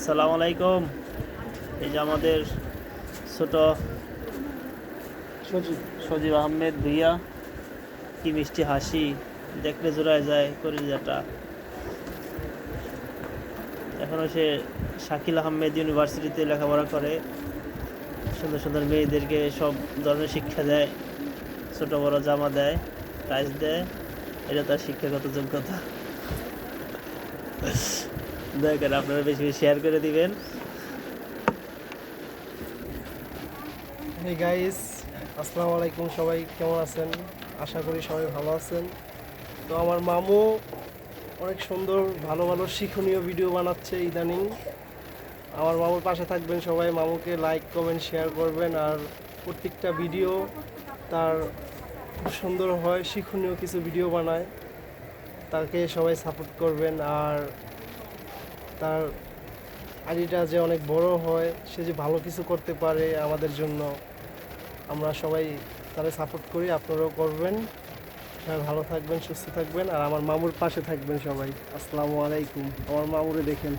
আসসালামু আলাইকুম। এই যে আমাদের ছোট সজীব আহমেদ ভুইয়া, কি মিষ্টি হাসি, দেখলে জোড়ায় যায় কলিজাটা। এখনও সে শাকিল আহমেদ ইউনিভার্সিটিতে লেখাপড়া করে, সুন্দর সুন্দর মেয়েদেরকে সব ধরনের শিক্ষা দেয়, ছোট বড় জামা দেয়, প্রাইজ দেয়। এটা তার শিক্ষাগত যোগ্যতা। দয়া করে আপনারা বেশি বেশি শেয়ার করে দিবেন। হে গাইস, আসসালামু আলাইকুম। সবাই কেমন আছেন? আশা করি সবাই ভালো আছেন। তো আমার মামু অনেক সুন্দর ভালো ভালো শিক্ষণীয় ভিডিও বানাচ্ছে ইদানিং। আমার মামুর পাশে থাকবেন সবাই, মামুকে লাইক কমেন্ট শেয়ার করবেন। আর প্রত্যেকটা ভিডিও তার খুব সুন্দর হয়, শিক্ষণীয় কিছু ভিডিও বানায়, তাকে সবাই সাপোর্ট করবেন। আর তার আইডিটা যে অনেক বড় হয়, সে যে ভালো কিছু করতে পারে আমাদের জন্য, আমরা সবাই তাদের সাপোর্ট করি, আপনারাও করবেন। সবাই ভালো থাকবেন, সুস্থ থাকবেন, আর আমার মামুর পাশে থাকবেন সবাই। আসসালামু আলাইকুম। আমার মামুরে দেখেন।